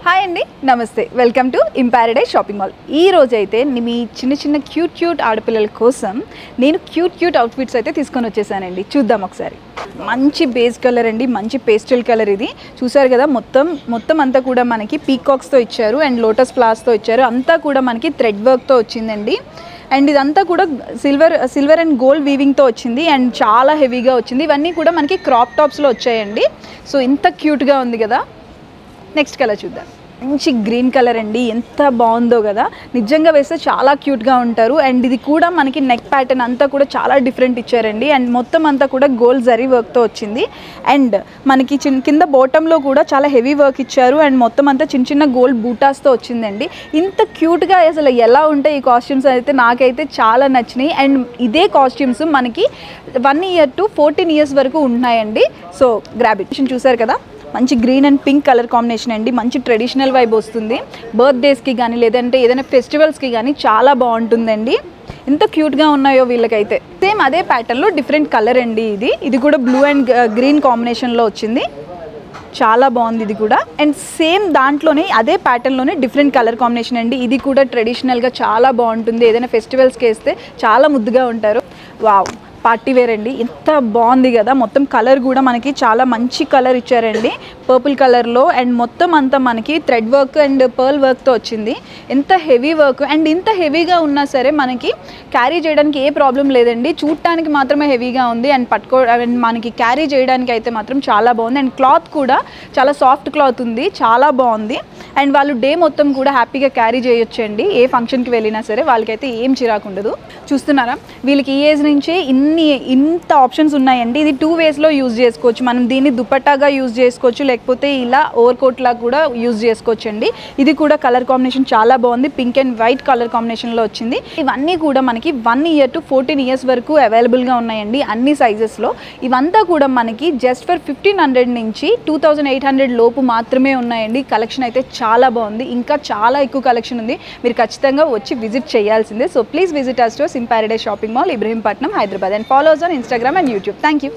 Hi అండి, నమస్తే. Welcome to Imparadise shopping mall. ఈ రోజు అయితే మీ చిన్న క్యూట్ ఆడపిల్లల కోసం నేను క్యూట్ అవుట్ఫిట్స్ అయితే తీసుకొని వచ్చేసానండి. చూద్దాం ఒకసారి. మంచి బేస్ కలర్ అండి, మంచి పేస్టల్ కలర్. ఇది చూసారు కదా, మొత్తం అంతా కూడా మనకి పీకాక్స్తో ఇచ్చారు అండ్ లోటస్ ఫ్లవర్స్తో ఇచ్చారు. అంతా కూడా మనకి థ్రెడ్ వర్క్తో వచ్చిందండి. అండ్ ఇదంతా కూడా సిల్వర్ అండ్ గోల్డ్ వీవింగ్తో వచ్చింది అండ్ చాలా హెవీగా వచ్చింది. ఇవన్నీ కూడా మనకి క్రాప్ టాప్స్లో వచ్చాయండి. సో ఇంత క్యూట్గా ఉంది కదా. నెక్స్ట్ కలర్ చూద్దాం. మంచి గ్రీన్ కలర్ అండి, ఎంత బాగుందో కదా. నిజంగా వేస్తే చాలా క్యూట్గా ఉంటారు. అండ్ ఇది కూడా మనకి నెక్ ప్యాటర్న్ అంతా కూడా చాలా డిఫరెంట్ ఇచ్చారండి. అండ్ మొత్తం అంతా కూడా గోల్డ్ జరీ వర్క్తో వచ్చింది. అండ్ మనకి కింద బాటంలో కూడా చాలా హెవీ వర్క్ ఇచ్చారు. అండ్ మొత్తం అంతా చిన్న గోల్డ్ బూటాస్తో వచ్చిందండి. ఇంత క్యూట్గా అసలు ఎలా ఉంటాయి ఈ కాస్ట్యూమ్స్ అయితే నాకైతే చాలా నచ్చినాయి. అండ్ ఇదే కాస్ట్యూమ్స్ మనకి 1 year to 14 years వరకు ఉన్నాయండి. So grab it. చూసారు కదా, మంచి green and pink colour combination అండి. మంచి ట్రెడిషనల్ వైబ్ వస్తుంది. బర్త్డేస్కి కానీ లేదంటే ఏదైనా ఫెస్టివల్స్కి కానీ చాలా బాగుంటుందండి. ఎంత క్యూట్గా ఉన్నాయో వీళ్ళకైతే. సేమ్ అదే ప్యాటర్న్లో డిఫరెంట్ కలర్ అండి. ఇది కూడా బ్లూ అండ్ గ్రీన్ కాంబినేషన్లో వచ్చింది. చాలా బాగుంది ఇది కూడా. అండ్ సేమ్ దాంట్లోనే అదే ప్యాటర్న్లోనే డిఫరెంట్ కలర్ కాంబినేషన్ అండి. ఇది కూడా ట్రెడిషనల్గా చాలా బాగుంటుంది. ఏదైనా ఫెస్టివల్స్కి వేస్తే చాలా ముద్దుగా ఉంటారు. వావ్, పార్టీ వేర్ అండి. ఎంత బాగుంది కదా. మొత్తం కలర్ కూడా మనకి చాలా మంచి కలర్ ఇచ్చారండి, పర్పుల్ కలర్లో. అండ్ మొత్తం అంతా మనకి థ్రెడ్ వర్క్ అండ్ పర్ల్ వర్క్తో వచ్చింది. ఎంత హెవీ వర్క్. అండ్ ఇంత హెవీగా ఉన్నా సరే మనకి క్యారీ చేయడానికి ఏ ప్రాబ్లం లేదండి. చూడటానికి మాత్రమే హెవీగా ఉంది. అండ్ మనకి క్యారీ చేయడానికి అయితే మాత్రం చాలా బాగుంది. అండ్ క్లాత్ కూడా చాలా సాఫ్ట్ క్లాత్ ఉంది, చాలా బాగుంది. అండ్ వాళ్ళు డే మొత్తం కూడా హ్యాపీగా క్యారీ చేయొచ్చండి. ఏ ఫంక్షన్కి వెళ్ళినా సరే వాళ్ళకైతే ఏం చిరాకు ఉండదు. చూస్తున్నారా, వీళ్ళకి ఈ ఏజ్ నుంచే ఇంత ఆప్షన్స్ ఉన్నాయండి. ఇది 2 waysలో యూజ్ చేసుకోవచ్చు. మనం దీన్ని దుపట్టాగా యూజ్ చేసుకోవచ్చు, లేకపోతే ఇలా ఓవర్ కోట్లా కూడా యూజ్ చేసుకోవచ్చు అండి. ఇది కూడా కలర్ కాంబినేషన్ చాలా బాగుంది. పింక్ అండ్ వైట్ కలర్ కాంబినేషన్లో వచ్చింది. ఇవన్నీ కూడా మనకి 1 year to 14 years వరకు అవైలబుల్గా ఉన్నాయండి, అన్ని సైజెస్లో. ఇవంతా కూడా మనకి జస్ట్ ఫర్ 1500 నుంచి 2800 లోపు మాత్రమే ఉన్నాయండి. కలెక్షన్ అయితే చాలా బాగుంది. ఇంకా చాలా ఎక్కువ కలెక్షన్ ఉంది. మీరు ఖచ్చితంగా వచ్చి విజిట్ చేయాల్సిందే. So please visit our stores in paradise shopping mall, Ibrahimpatnam, Hyderabad. And follow us on Instagram and YouTube. Thank you.